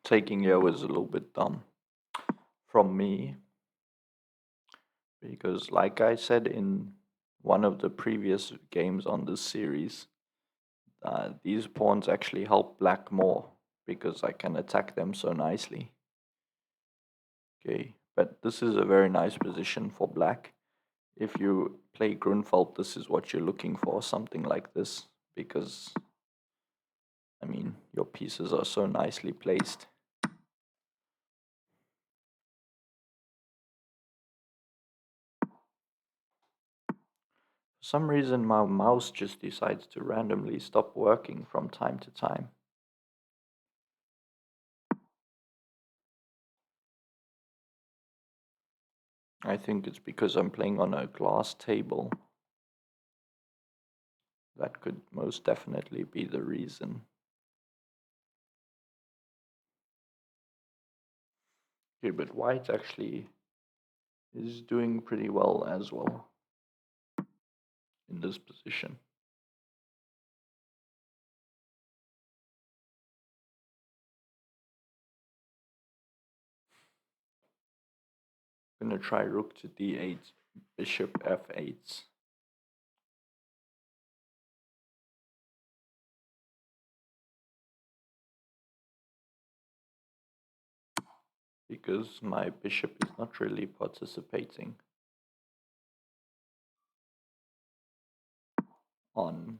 taking here was a little bit dumb from me because, like I said in one of the previous games on this series, these pawns actually help black more because I can attack them so nicely. Okay, but this is a very nice position for black. If you play Grunfeld, this is what you're looking for, something like this, because, I mean, your pieces are so nicely placed. For some reason, my mouse just decides to randomly stop working from time to time. I think it's because I'm playing on a glass table. That could most definitely be the reason. Okay, but white actually is doing pretty well as well in this position. I'm gonna try rook to d8, bishop f8. Because my bishop is not really participating on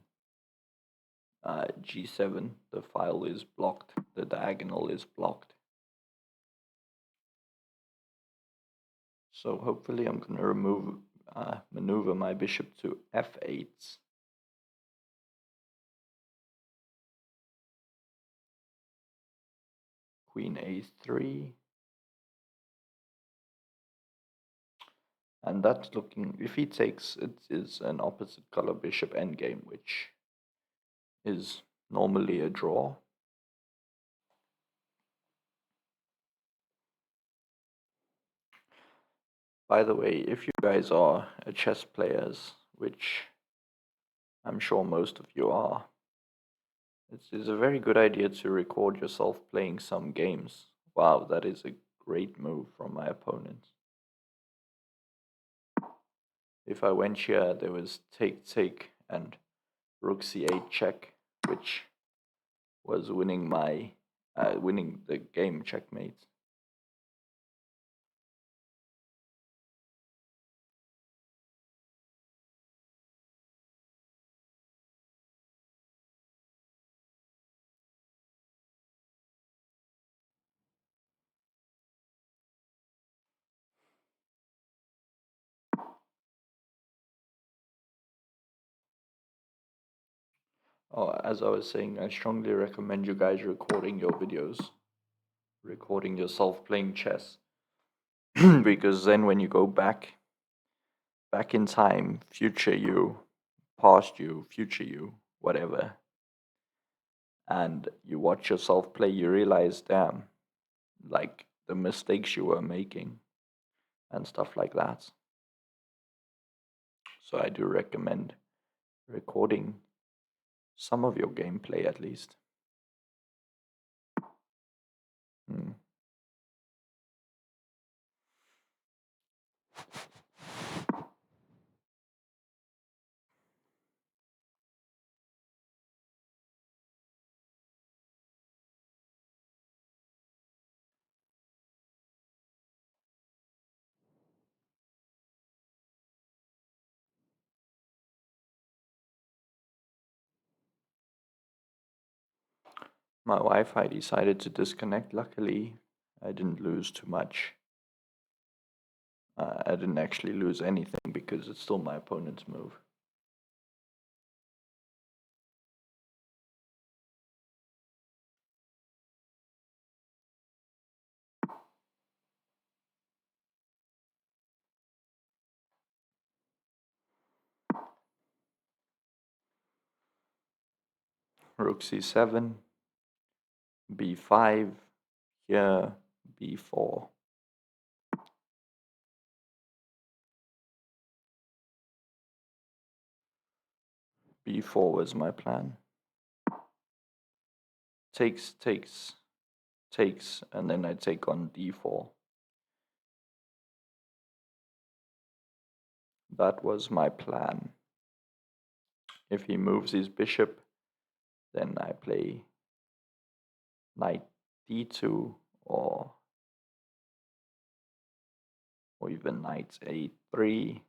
g7. The file is blocked, the diagonal is blocked. So hopefully I'm going to maneuver my bishop to f8. Queen a3. And that's looking, if he takes, it is an opposite color bishop endgame, which is normally a draw. By the way, if you guys are chess players, which I'm sure most of you are, it is a very good idea to record yourself playing some games. Wow, that is a great move from my opponent. If I went here, there was take and rook c8 check, which was winning the game checkmate. Oh, as I was saying, I strongly recommend you guys recording your videos, recording yourself playing chess, because then when you go back in time, future you, past you, future you, whatever, and you watch yourself play, you realize, damn, like the mistakes you were making and stuff like that. So I do recommend recording some of your gameplay at least. Hmm. My Wi-Fi decided to disconnect. Luckily, I didn't lose too much. I didn't actually lose anything because it's still my opponent's move. Rook c7, b5, here, b4. b4 was my plan. Takes. takes, and then I take on d4. That was my plan. If he moves his bishop, then I play knight d2 or even knight a3.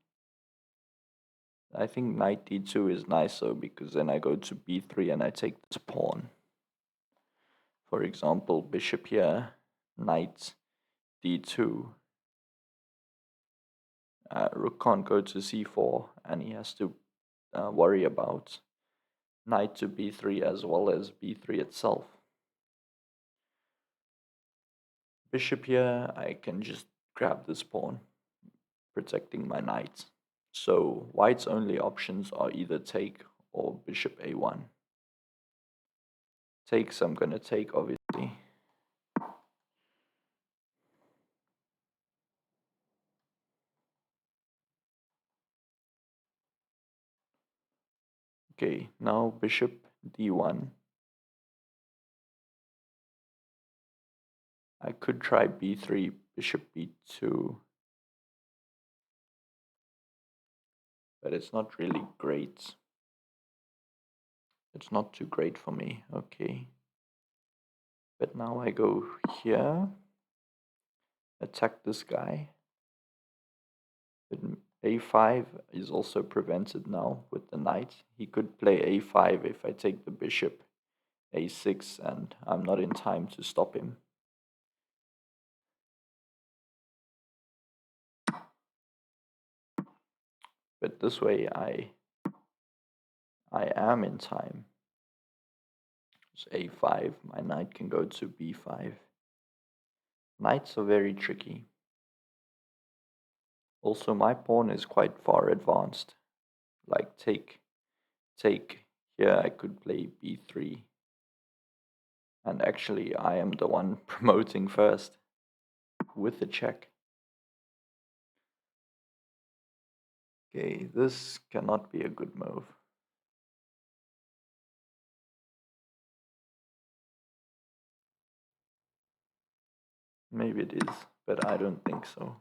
I think knight d2 is nicer because then I go to b3 and I take this pawn. For example, bishop here, knight d2. Rook can't go to c4, and he has to worry about knight to b3 as well as b3 itself. Bishop here, I can just grab this pawn, protecting my knight. So white's only options are either take or bishop a1. Takes, I'm going to take, obviously. Okay, now bishop d1. I could try b3, bishop b2, but it's not really great. It's not too great for me, okay. But now I go here, attack this guy. But a5 is also prevented now with the knight. He could play a5 if I take the bishop, a6, and I'm not in time to stop him. But this way I am in time. So a5, my knight can go to b5. Knights are very tricky. Also, my pawn is quite far advanced. Like take here, I could play b3. And actually, I am the one promoting first with the check. Okay, this cannot be a good move. Maybe it is, but I don't think so.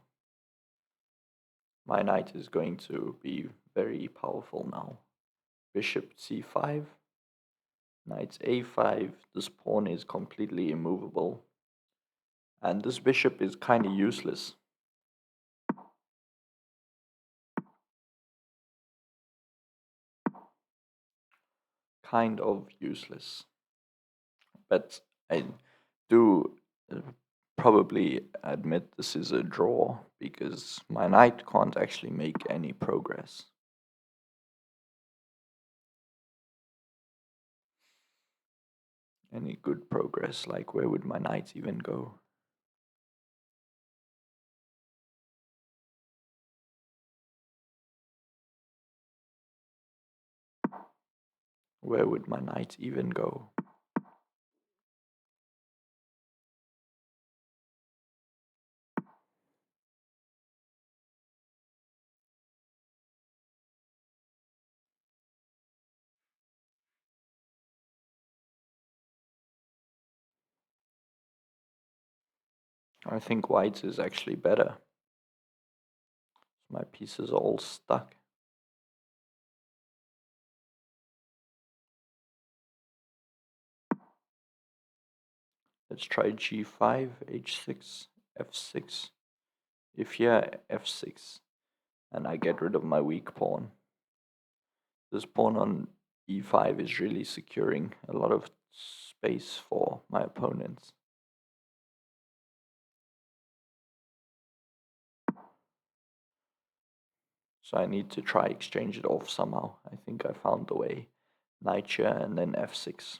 My knight is going to be very powerful now. Bishop c5, knight a5, this pawn is completely immovable. And this bishop is kind of useless. Kind of useless. But I do probably admit this is a draw because my knight can't actually make any progress. Any good progress, like where would my knight even go? Where would my knight even go? I think white is actually better. My pieces are all stuck. Let's try g5, h6, f6. If here, f6, and I get rid of my weak pawn. This pawn on e5 is really securing a lot of space for my opponents. So I need to try exchange it off somehow. I think I found the way. Knight here and then f6.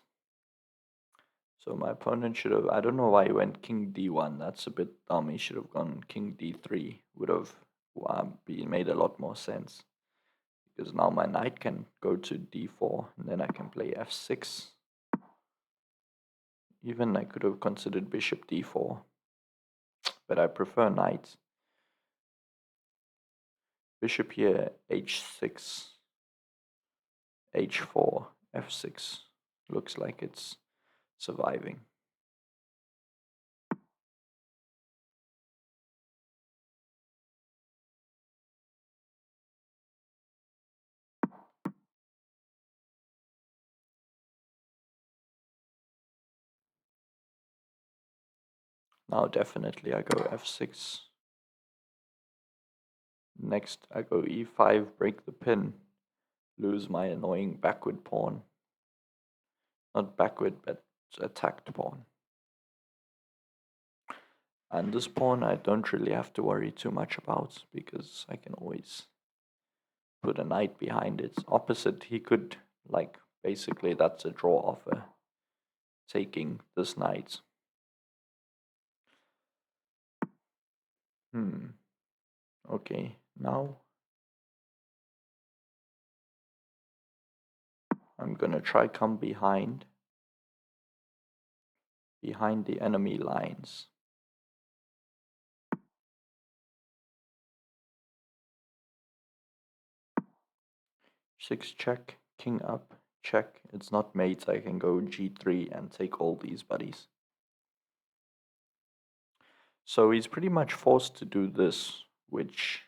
So my opponent should have, I don't know why he went king d1. That's a bit dumb. He should have gone king d3. Would have made a lot more sense. Because now my knight can go to d4 and then I can play f6. Even I could have considered bishop d4. But I prefer knight. Bishop here, h6, h4, f6. Looks like it's surviving. Now definitely I go f6. Next I go e5, break the pin, lose my annoying backward pawn. Not backward, but attacked pawn. And this pawn I don't really have to worry too much about, because I can always put a knight behind it. Opposite, he could, like, basically that's a draw offer, taking this knight. Okay, now I'm gonna try come behind the enemy lines. 6 check, king up, check. It's not mate, I can go g3 and take all these buddies. So he's pretty much forced to do this, which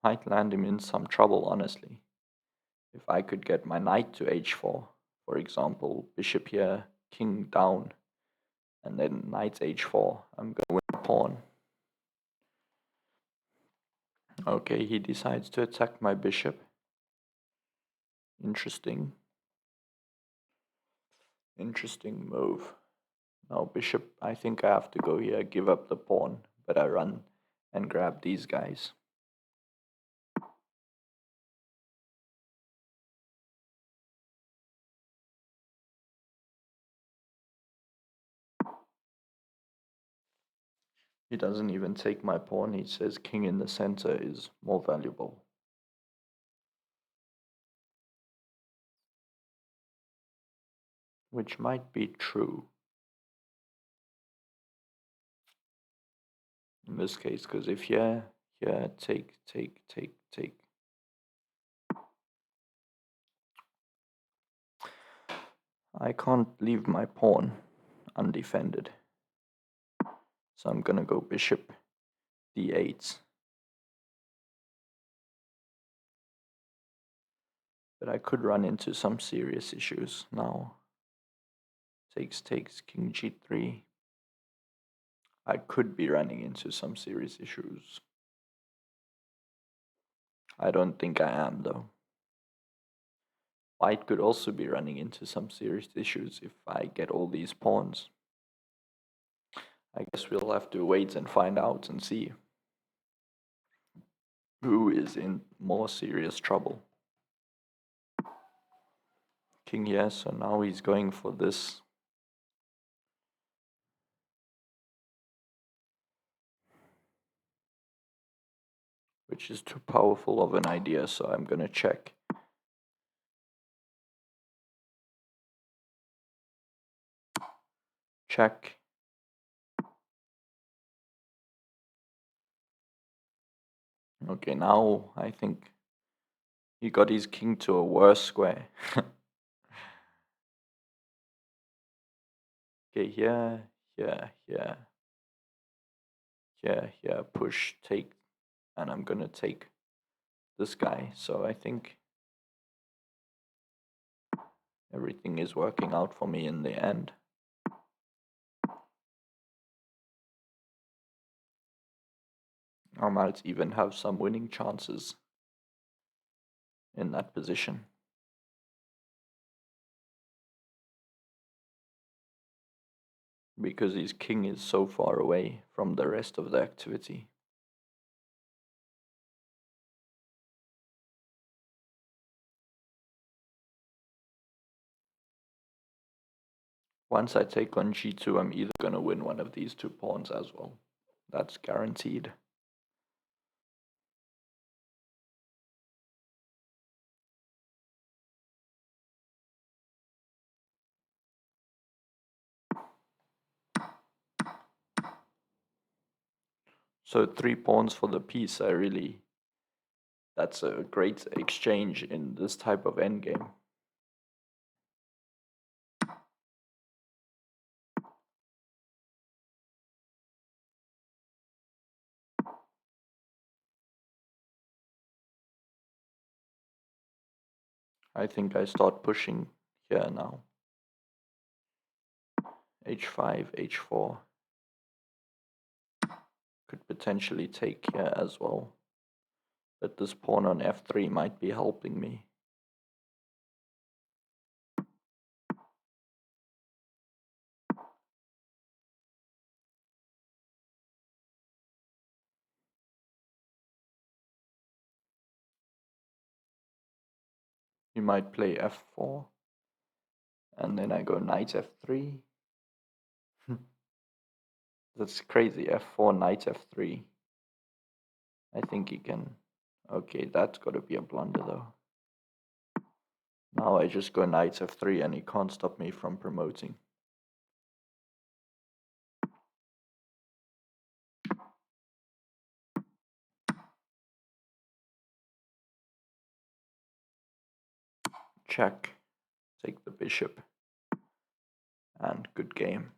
might land him in some trouble, honestly. If I could get my knight to h4, for example, bishop here, king down, and then knight h4, I'm gonna win a pawn. Okay, he decides to attack my bishop. Interesting. Interesting move. Now bishop, I think I have to go here, give up the pawn, but I run and grab these guys. He doesn't even take my pawn, he says king in the center is more valuable. Which might be true in this case, because if here, take, I can't leave my pawn undefended. So I'm gonna go bishop d8. But I could run into some serious issues now. Takes, king g3. I could be running into some serious issues. I don't think I am, though. White could also be running into some serious issues if I get all these pawns. I guess we'll have to wait and find out and see who is in more serious trouble. King here, so now he's going for this. Which is too powerful of an idea, so I'm gonna check. Check. Okay, now I think he got his king to a worse square. Okay, here, push, take, and I'm gonna take this guy. So I think everything is working out for me in the end. I might even have some winning chances in that position. Because his king is so far away from the rest of the activity. Once I take on g2, I'm either going to win one of these two pawns as well. That's guaranteed. So 3 pawns for the piece, that's a great exchange in this type of endgame. I think I start pushing here now. h5, h4. Could potentially take here as well. But this pawn on f3 might be helping me. He might play f4. And then I go knight f3. That's crazy. f4, knight f3. I think he can. Okay, that's got to be a blunder though. Now I just go knight f3 and he can't stop me from promoting. Check. Take the bishop. And good game.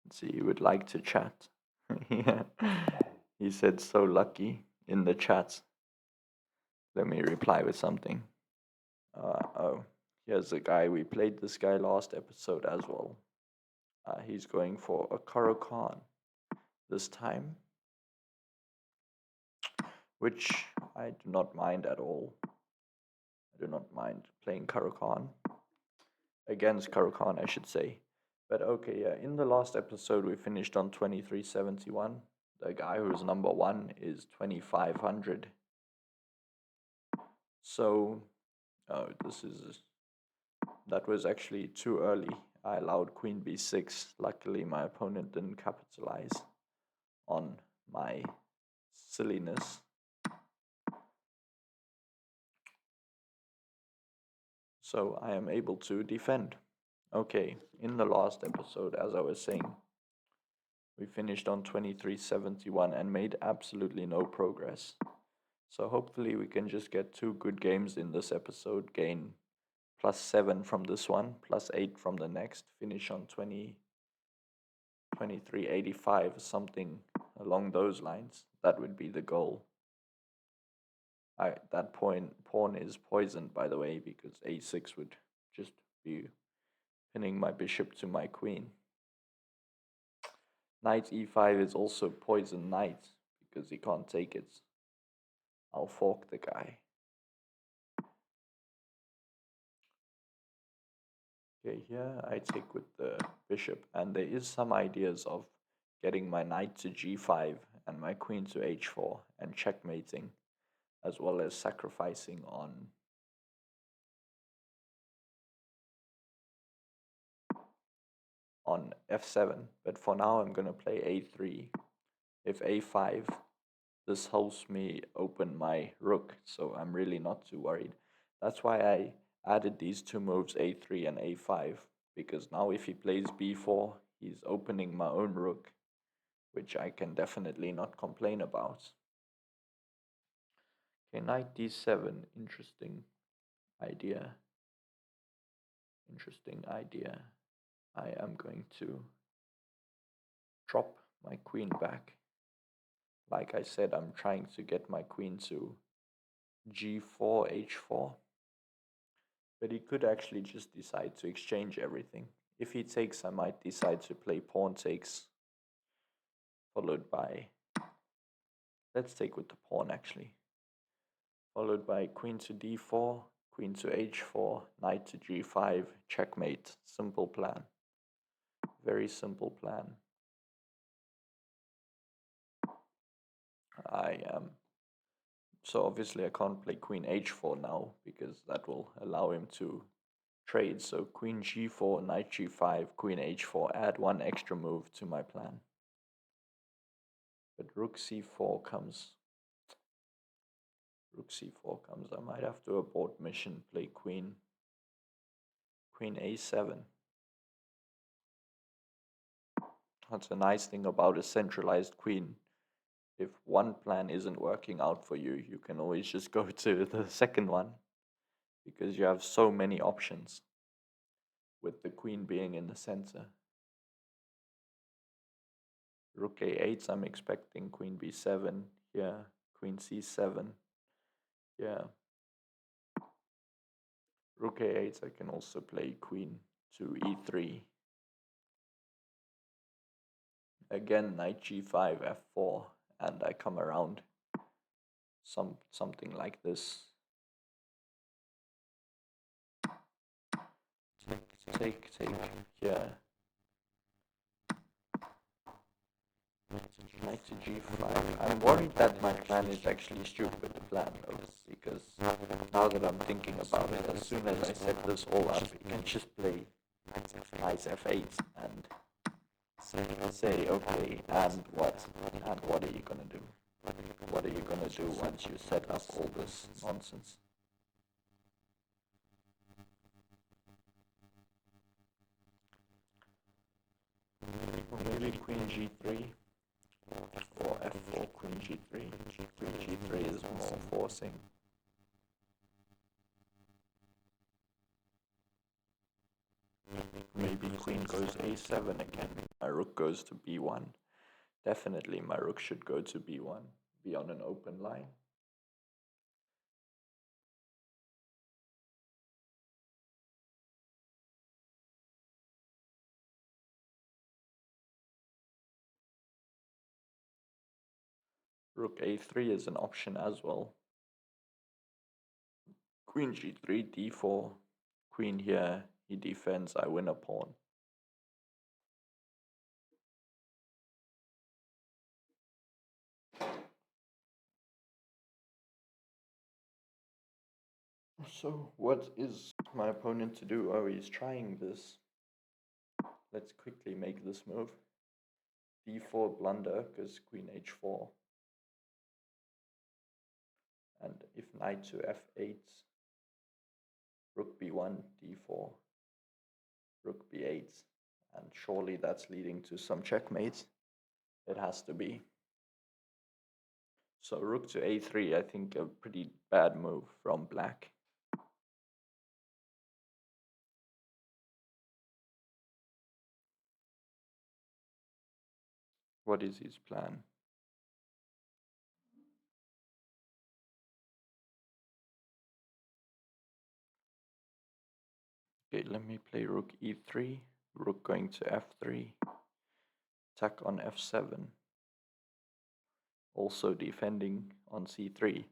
Let's see, he would like to chat. Yeah. He said so lucky in the chat. Let me reply with something. Oh, here's the guy. We played this guy last episode as well. He's going for a Caro-Kann this time, which I do not mind at all. I do not mind playing Caro-Kann. Against Caro-Kann, I should say. But okay, yeah, in the last episode we finished on 2371. The guy who's number 1 is 2500. So, oh, that was actually too early. I allowed queen b6. Luckily, my opponent didn't capitalize on my silliness. So I am able to defend. Okay, in the last episode, as I was saying, we finished on 2371 and made absolutely no progress. So hopefully we can just get 2 good games in this episode, gain +7 from this one, +8 from the next, finish on 2385, something along those lines. That would be the goal. That pawn is poisoned, by the way, because a6 would just be pinning my bishop to my queen. Knight e5 is also poisoned knight because he can't take it. I'll fork the guy. Okay, here I take with the bishop, and there is some ideas of getting my knight to g5 and my queen to h4 and checkmating, as well as sacrificing on f7. But for now I'm going to play a3. If a5, this helps me open my rook, so I'm really not too worried. That's why I added these 2 moves, a3 and a5, because now if he plays b4, he's opening my own rook, which I can definitely not complain about. Okay, knight d7, interesting idea. Interesting idea. I am going to drop my queen back. Like I said, I'm trying to get my queen to g4, h4. But he could actually just decide to exchange everything. If he takes, I might decide to play pawn takes, followed by, let's take with the pawn actually, followed by queen to d4, queen to h4, knight to g5, checkmate. Simple plan. Very simple plan. So obviously I can't play queen h4 now because that will allow him to trade. So queen g4, knight g5, queen h4, add 1 extra move to my plan. But rook c4 comes. Rook c4 comes. I might have to abort mission, play queen a7. That's a nice thing about a centralized queen. If one plan isn't working out for you, you can always just go to the second one because you have so many options with the queen being in the center. Rook a8, I'm expecting queen b7 here, queen c7 here. Rook a8, I can also play queen to e3. Again, knight g5, f4, and I come around something like this. Take here. Knight to g5. I'm worried that my plan is actually stupid plan though, because now that I'm thinking about it, as soon as I set this all up, you can just play knight f8 and say, okay, and what? And what are you gonna do? What are you gonna do once you set up all this nonsense? Maybe queen g3 or f4, queen g3. Queen g3 is more forcing. Maybe queen goes a7 again. My rook goes to b1. Definitely my rook should go to b1, be on an open line. Rook a3 is an option as well. Queen g3, d4. Queen here, he defends, I win a pawn. So what is my opponent to do? Oh, he's trying this. Let's quickly make this move. d4 blunder, because queen h4. And if knight to f8, rook b1, d4, rook b8, and surely that's leading to some checkmate. It has to be. So rook to a3, I think a pretty bad move from black. What is his plan? Okay, let me play rook e3, rook going to f3, attack on f7, also defending on c3.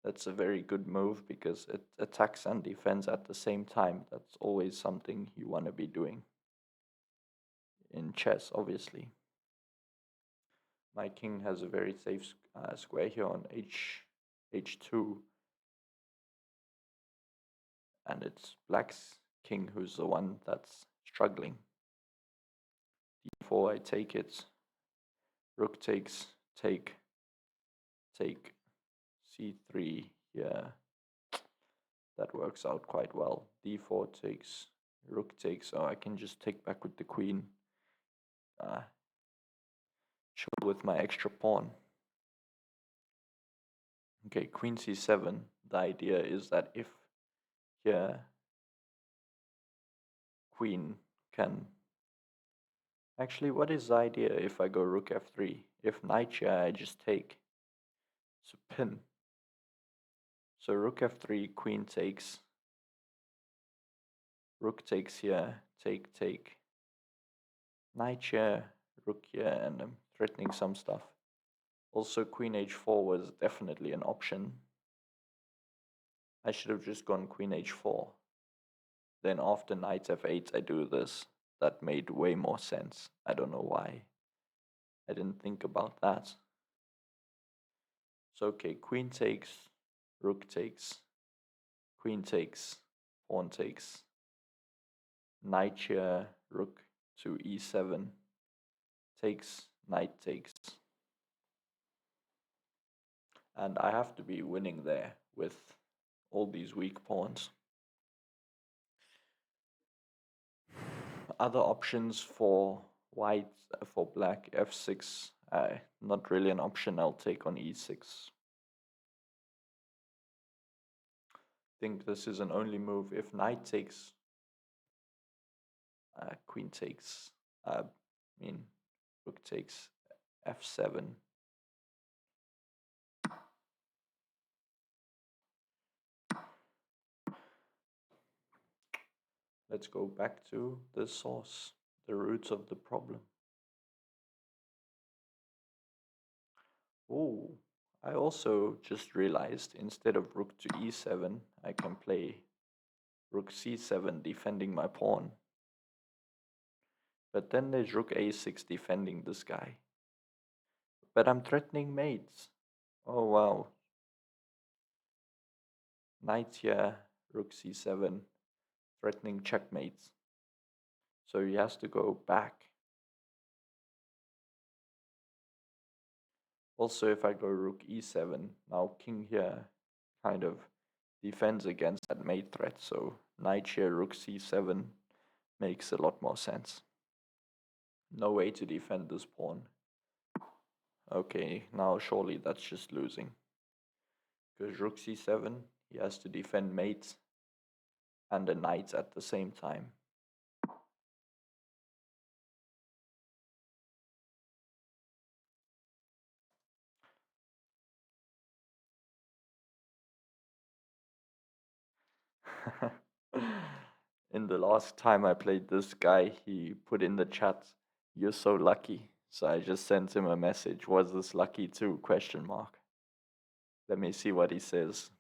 That's a very good move because it attacks and defends at the same time. That's always something you want to be doing in chess, obviously. My king has a very safe square here on h2, and it's black's king who's the one that's struggling. d4, I take it. Rook takes, take, c3 here. That works out quite well. d4 takes, rook takes. Oh, I can just take back with the queen. Chill with my extra pawn. Okay, queen c7. The idea is that if here queen can... Actually, what is the idea if I go rook f3? If knight here, I just take. It's a pin. So rook f3, queen takes. Rook takes here, take. Knight here, rook here, and I'm threatening some stuff. Also, queen h4 was definitely an option. I should have just gone queen h4. Then after knight f8, I do this. That made way more sense. I don't know why. I didn't think about that. So okay, queen takes, rook takes, queen takes, pawn takes, knight here, rook to e7, takes, knight takes. And I have to be winning there with all these weak pawns. Other options for white, for black, f6, not really an option. I'll take on e6. Think this is an only move. If knight takes, queen takes, rook takes, f7. Let's go back to the source, the roots of the problem. Oh, I also just realized instead of rook to e7, I can play rook c7 defending my pawn. But then there's rook a6 defending this guy. But I'm threatening mates. Oh wow. Knight here, rook c7, threatening checkmates. So he has to go back. Also, if I go rook e7, now king here kind of defends against that mate threat. So knight here, rook c7 makes a lot more sense. No way to defend this pawn. Okay, now surely that's just losing. Because rook c7, he has to defend mates and the knights at the same time. In the last time I played this guy, he put in the chat, "You're so lucky." So I just sent him a message, "Was this lucky too?" Question mark. Let me see what he says.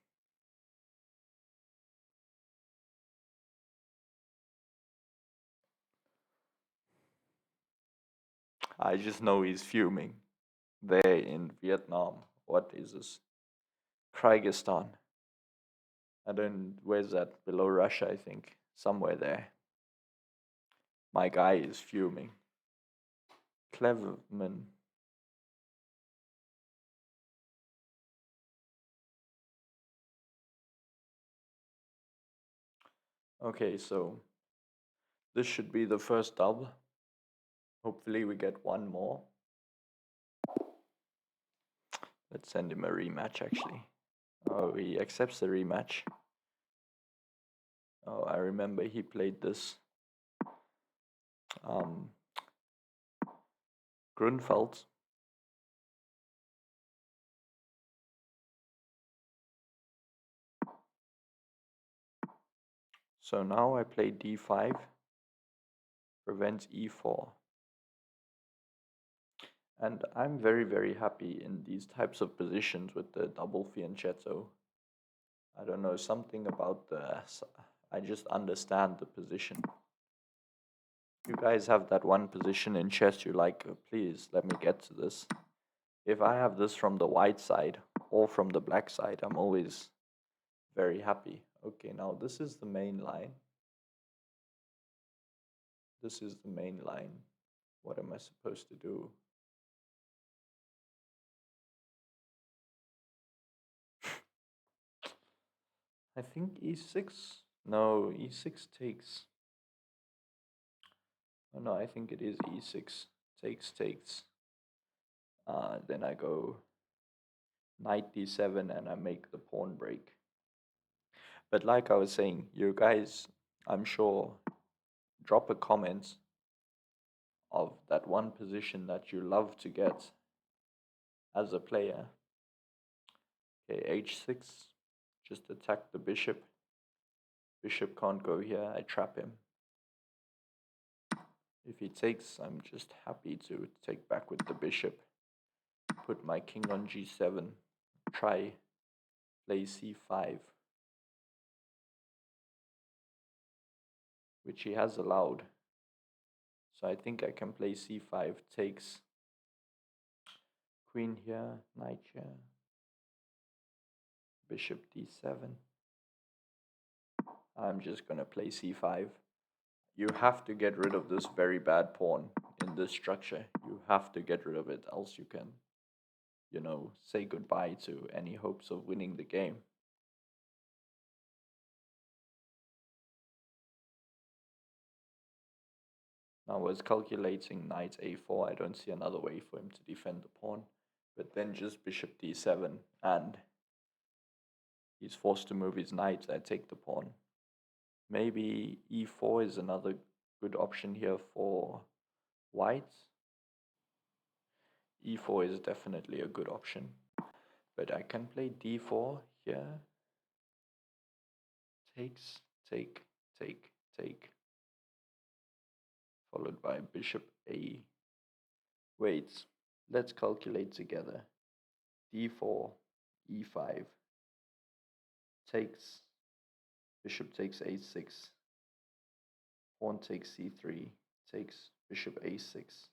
I just know he's fuming. There in Vietnam. What is this? Kyrgyzstan. I don't, where's that? Below Russia, I think. Somewhere there. My guy is fuming. Cleverman. Okay, so this should be the first dub. Hopefully we get one more. Let's send him a rematch actually. Oh, he accepts the rematch. Oh, I remember he played this. Grunfeld. So now I play d5, prevents e4. And I'm very, very happy in these types of positions with the double fianchetto. I don't know, something about I just understand the position. You guys have that one position in chess you're like, please let me get to this. If I have this from the white side or from the black side, I'm always very happy. Okay, now this is the main line. This is the main line. What am I supposed to do? I think e6. No, e6 takes. Oh no, I think it is e6. Takes. Then I go knight d7 and I make the pawn break. But like I was saying, you guys, I'm sure, drop a comment of that one position that you love to get as a player. Okay, h6, just attack the bishop. Bishop can't go here, I trap him. If he takes, I'm just happy to take back with the bishop. Put my king on g7, try play c5, which he has allowed. So I think I can play c5, takes, queen here, knight here, bishop d7. I'm just gonna play c5. You have to get rid of this very bad pawn in this structure. You have to get rid of it, else you can, you know, say goodbye to any hopes of winning the game. Now I was calculating knight a4. I don't see another way for him to defend the pawn. But then just bishop d7 and he's forced to move his knight. I take the pawn. Maybe e4 is another good option here for white. e4 is definitely a good option. But I can play d4 here. Takes, take, take. Followed by bishop a. Wait, let's calculate together. d4, e5. Takes, bishop takes a6. Pawn takes c3. Takes bishop a6.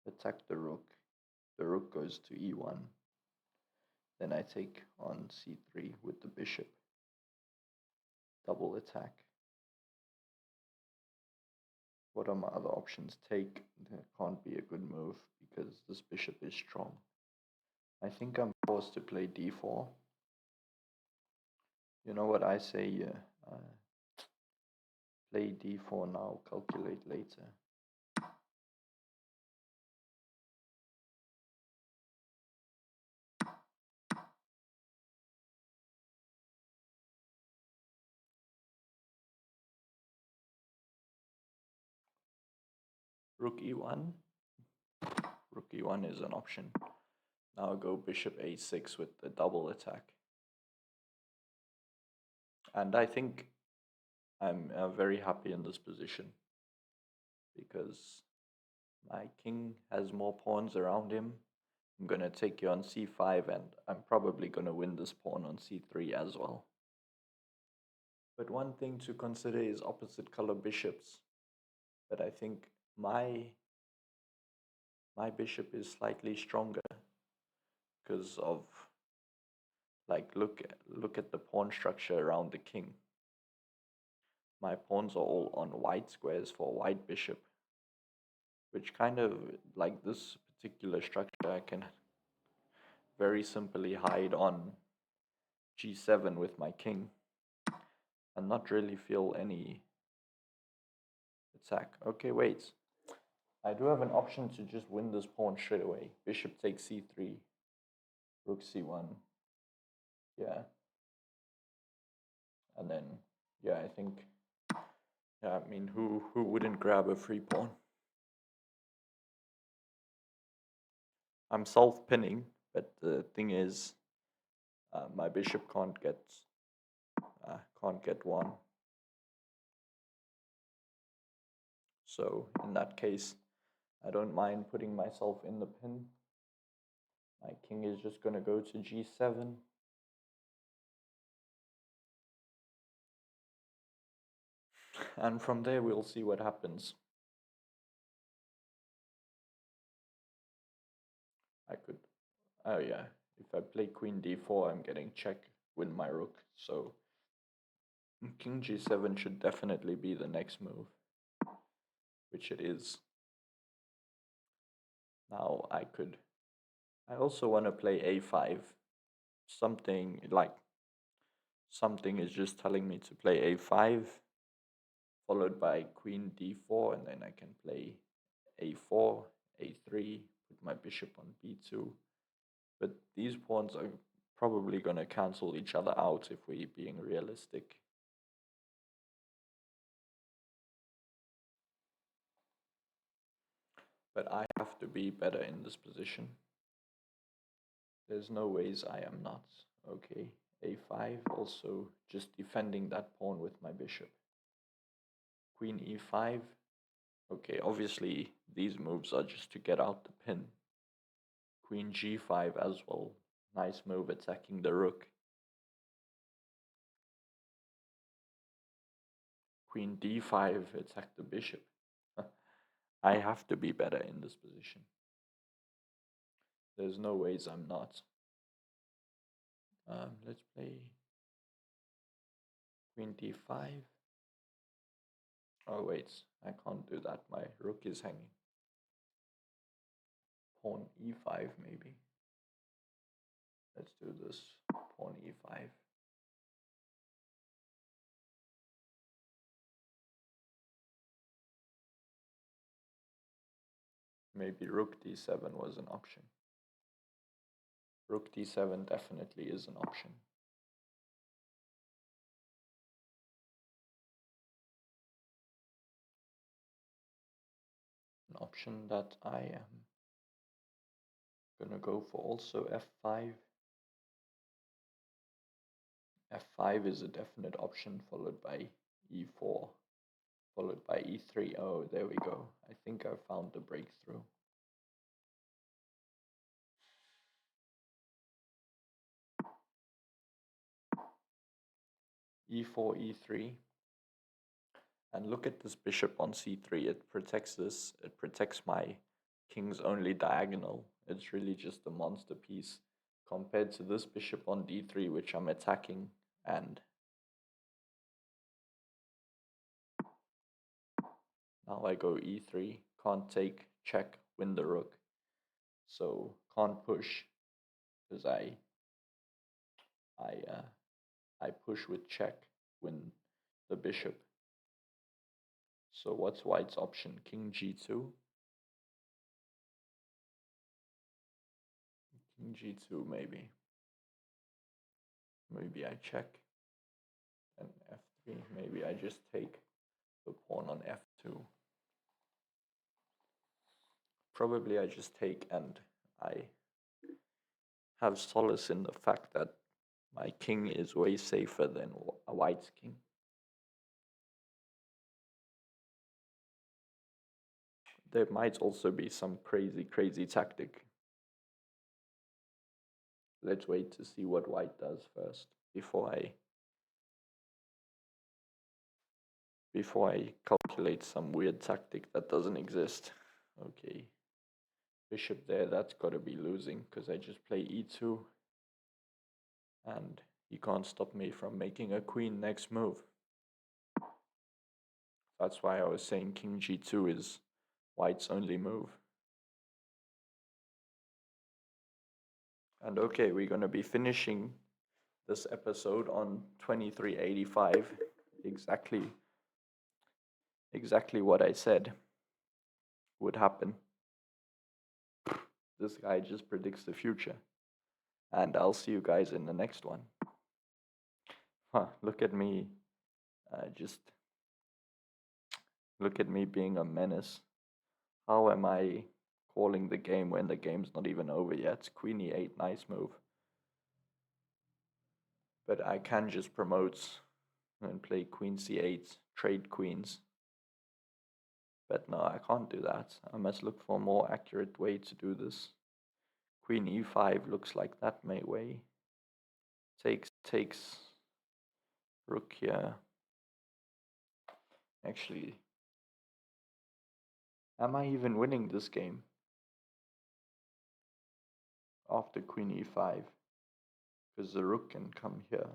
Attack the rook. The rook goes to e1. Then I take on c3 with the bishop. Double attack. What are my other options? Take. That can't be a good move because this bishop is strong. I think I'm forced to play d4. You know what I say? Play d4 now, calculate later. Rook e1. Rook e1 is an option. Now go bishop a6 with the double attack. And I think I'm very happy in this position because my king has more pawns around him. I'm going to take you on c5 and I'm probably going to win this pawn on c3 as well. But one thing to consider is opposite color bishops. But I think my bishop is slightly stronger because of, like, look at the pawn structure around the king. My pawns are all on white squares for white bishop, which kind of, like this particular structure, I can very simply hide on g7 with my king and not really feel any attack. Okay, wait. I do have an option to just win this pawn straight away. Bishop takes c3, rook c1. Yeah. And then, yeah, I think, yeah, I mean, who wouldn't grab a free pawn? I'm self-pinning, but the thing is, my bishop can't get one. So in that case, I don't mind putting myself in the pin. My king is just going to go to g7. And from there, we'll see what happens. I could, oh yeah, if I play queen d4, I'm getting check, win my rook. So king g7 should definitely be the next move, which it is. Now I also want to play a5. Something is just telling me to play a5, followed by queen d4, and then I can play a4, a3, put my bishop on b2. But these pawns are probably going to cancel each other out if we're being realistic. But I have to be better in this position. There's no ways I am not. Okay, a5, also just defending that pawn with my bishop. Queen e5. Okay, obviously these moves are just to get out the pin. Queen g5 as well. Nice move attacking the rook. Queen d5, attack the bishop. I have to be better in this position. There's no ways I'm not. Let's play queen d5. Oh wait, I can't do that. My rook is hanging. Pawn e5 maybe. Let's do this. Pawn e5. Maybe rook d7 was an option. Rook d7 definitely is an option. An option that I am gonna go for also f5. f5 is a definite option, followed by e4, followed by e3. Oh, there we go. I think I found the breakthrough. e4, e3. And look at this bishop on c3. It protects this. It protects my king's only diagonal. It's really just a monster piece compared to this bishop on d3, which I'm attacking. And now I go e3. Can't take, check, win the rook. So can't push because I push with check, win the bishop. So what's white's option? King g2. King g2 maybe. Maybe I check. And f3. Maybe I just take the pawn on f2. Probably I just take, and I have solace in the fact that my king is way safer than a white's king. There might also be some crazy tactic. Let's wait to see what white does first before I calculate some weird tactic that doesn't exist. Okay, bishop there, that's got to be losing because I just play e2 and you can't stop me from making a queen next move. That's why I was saying king g2 is white's only move. And okay, we're going to be finishing this episode on 2385. Exactly what I said would happen. This guy just predicts the future. And I'll see you guys in the next one. Look at me. Look at me being a menace. How am I calling the game when the game's not even over yet? Queen e8, nice move. But I can just promote and play queen c8, trade queens. But no, I can't do that. I must look for a more accurate way to do this. Queen e5 looks like that way. Takes rook here. Actually, am I even winning this game after queen e5? Because the rook can come here.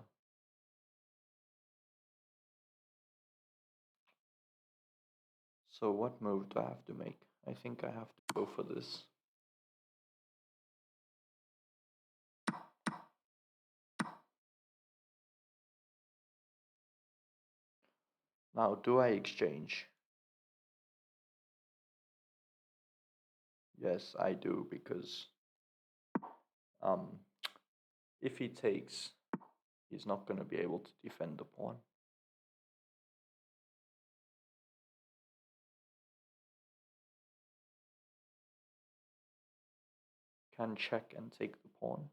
So what move do I have to make? I think I have to go for this. Now, do I exchange? Yes, I do, because if he takes, he's not going to be able to defend the pawn. Can check and take the pawn.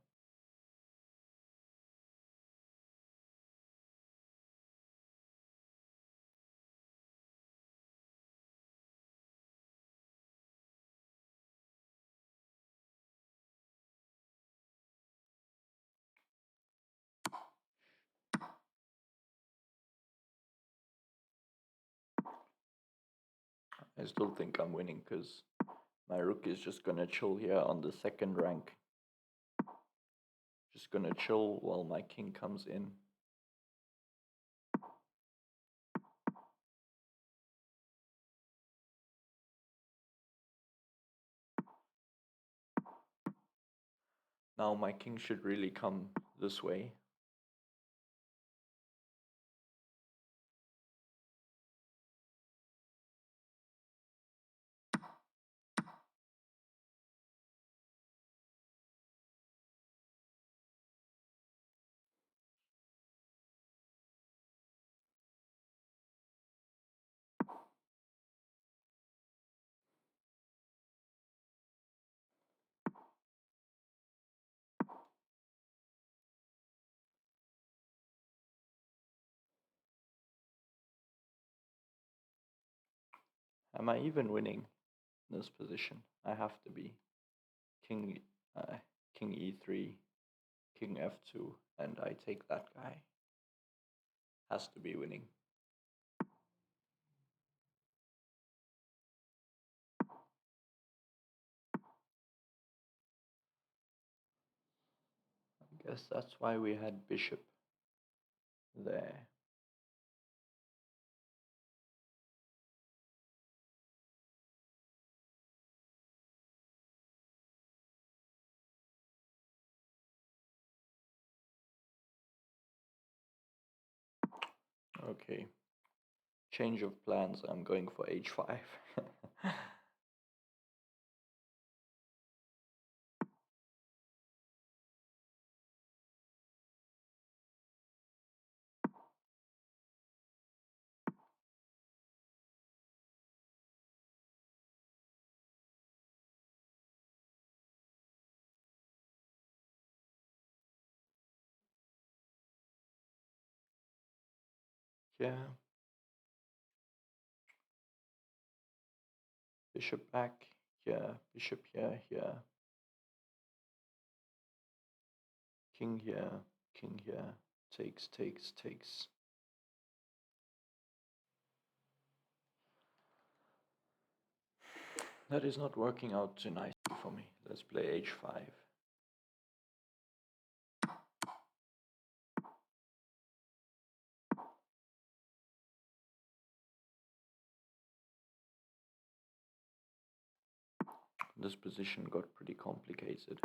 I still think I'm winning because my rook is just going to chill here on the second rank. Just going to chill while my king comes in. Now my king should really come this way. Am I even winning this position? I have to be. King, King e3, King f2, and I take that guy. Has to be winning. I guess that's why we had bishop there. Okay. Change of plans. I'm going for h5. Yeah. Bishop back. Here. Bishop here. Here. King here. King here. Takes, takes, takes. That is not working out too nicely for me. Let's play h5. This position got pretty complicated.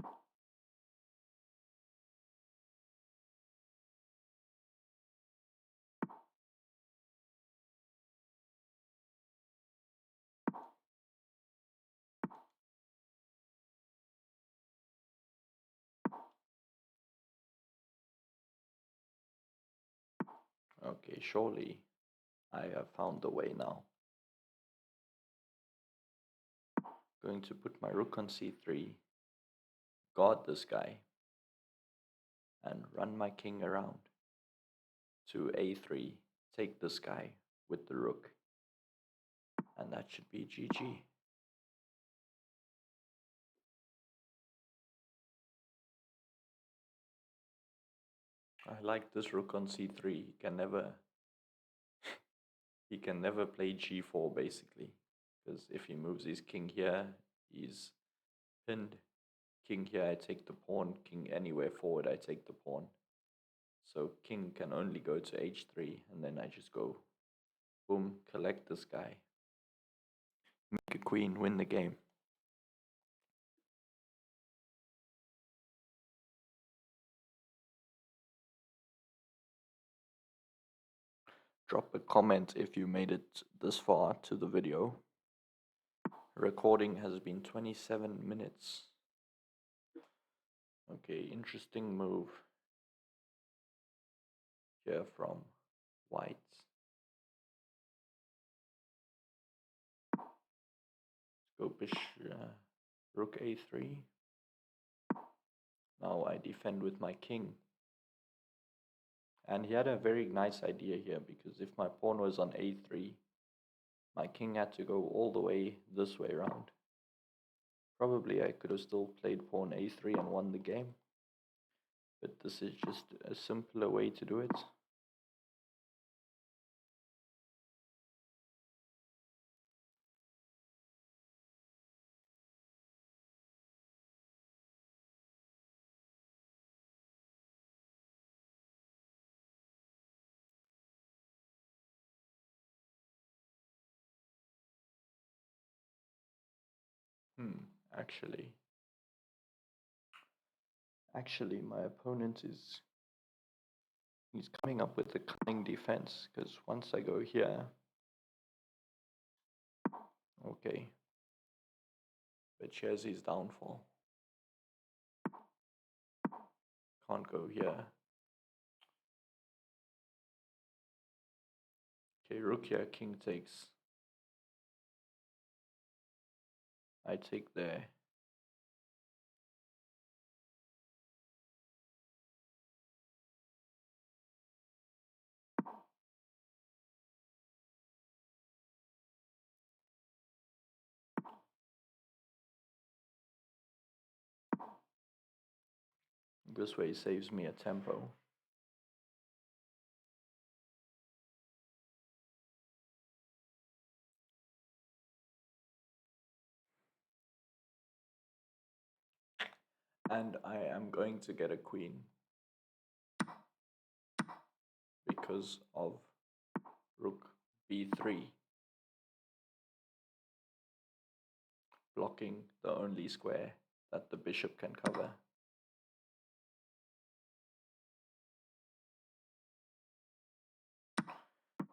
Okay, surely I have found the way now. Going to put my rook on c3, guard this guy, and run my king around to a3, take this guy with the rook, and that should be GG. I like this rook on c3. He can never play g4 basically, because if he moves his king here, he's pinned. King here, I take the pawn. King anywhere forward, I take the pawn. So king can only go to h3, and then I just go boom, collect this guy, make a queen, win the game. Drop a comment if you made it this far to the video. Recording has been 27 minutes. Okay, interesting move here from white. Go rook a3. Now I defend with my king. And he had a very nice idea here, because if my pawn was on a3, my king had to go all the way this way around. Probably I could have still played pawn a3 and won the game. But this is just a simpler way to do it. Actually, my opponent he's coming up with a cunning defense, because once I go here, okay, but here's his downfall. Can't go here. Okay, rook here, king takes. I take there. This way saves me a tempo. And I am going to get a queen because of rook b3, blocking the only square that the bishop can cover.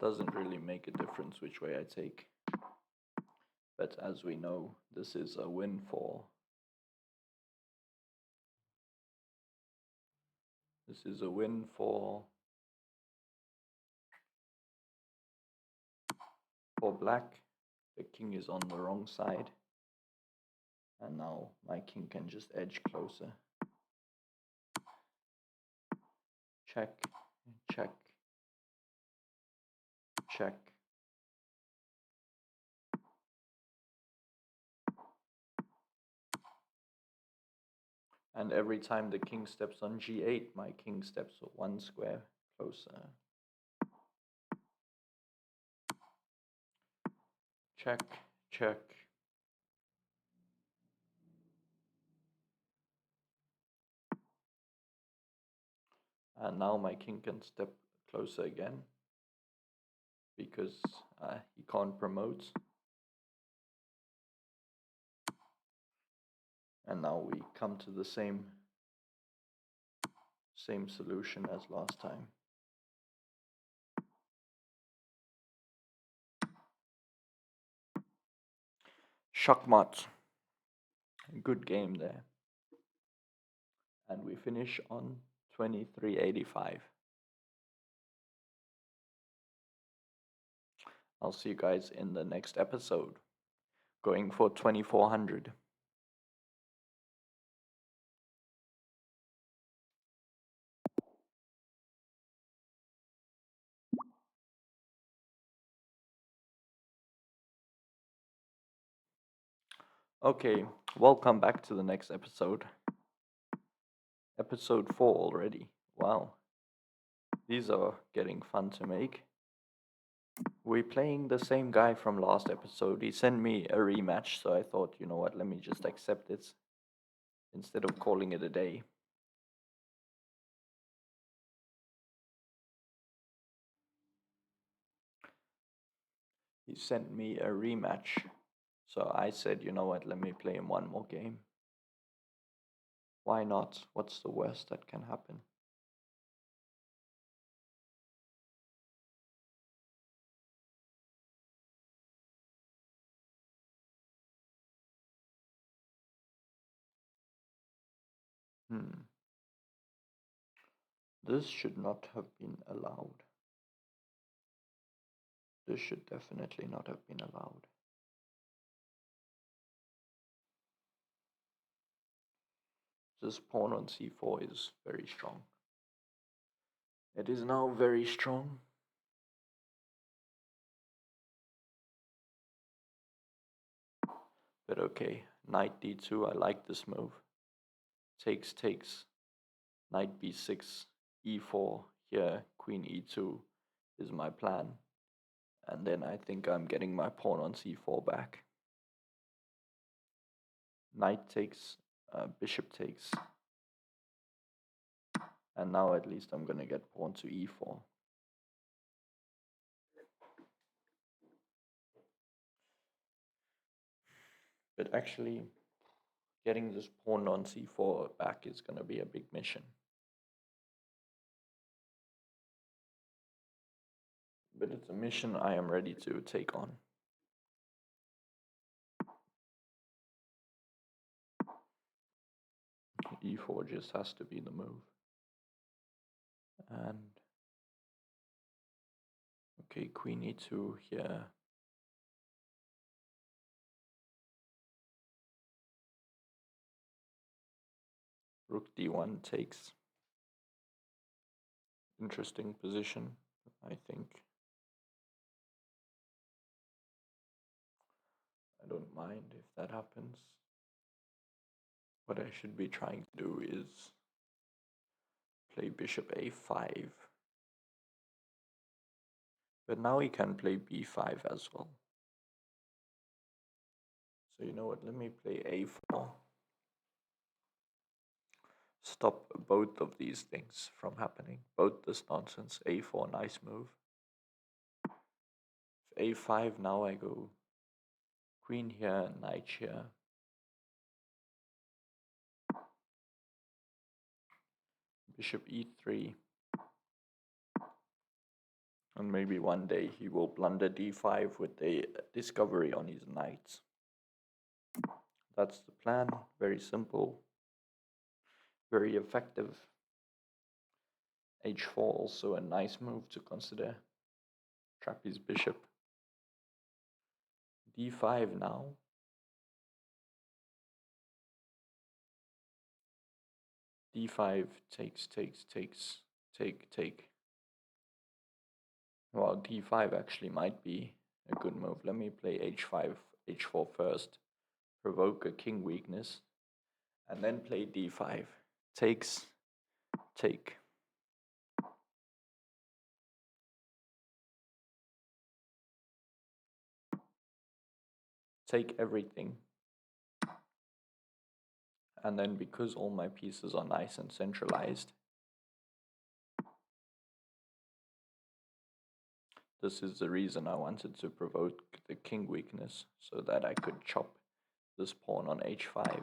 Doesn't really make a difference which way I take. But as we know, this is a win for black. The king is on the wrong side. And now my king can just edge closer. Check, check, check. And every time the king steps on g8, my king steps one square closer. Check, check. And now my king can step closer again because he can't promote. And now we come to the same solution as last time. Shachmat. Good game there. And we finish on 2385. I'll see you guys in the next episode. Going for 2400. Okay, welcome back to the next episode. Episode 4 already. Wow. These are getting fun to make. We're playing the same guy from last episode. He sent me a rematch, so I thought, you know what, let me just accept it instead of calling it a day. He sent me a rematch, so I said, you know what, let me play him one more game. Why not? What's the worst that can happen? This should not have been allowed. This should definitely not have been allowed. This pawn on c4 is very strong. It is now very strong. But okay, knight d2, I like this move. Takes, takes. Knight b6, e4, here, queen e2 is my plan. And then I think I'm getting my pawn on c4 back. Knight takes, bishop takes. And now at least I'm gonna get pawn to e4. But actually, getting this pawn on c4 back is gonna be a big mission. But it's a mission I am ready to take on. e4 just has to be the move. And okay, queen e2 here. Rook d1 takes. Interesting position, I think. I don't mind if that happens. What I should be trying to do is play bishop a5. But now he can play b5 as well. So you know what, let me play a4. Stop both of these things from happening. Both this nonsense. a4, nice move. If a5, now I go queen here, knight here. Bishop e3. And maybe one day he will blunder d5 with a discovery on his knights. That's the plan. Very simple. Very effective. h4 also a nice move to consider. Trap his bishop. d5 now. d5 takes, take. Well, d5 actually might be a good move. Let me play h5, h4 first. Provoke a king weakness. And then play d5. Takes, take. Take everything. And then because all my pieces are nice and centralized, this is the reason I wanted to provoke the king weakness, so that I could chop this pawn on h5.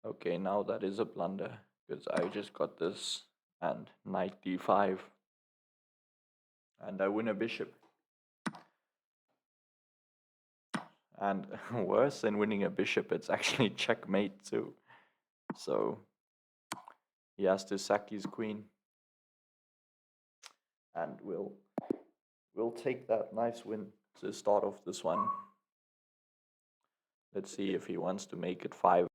Okay, now that is a blunder, because I just got this and knight d5. And I win a bishop. And worse than winning a bishop, it's actually checkmate too. So he has to sack his queen. And we'll take that nice win to start off this one. Let's see if he wants to make it 5.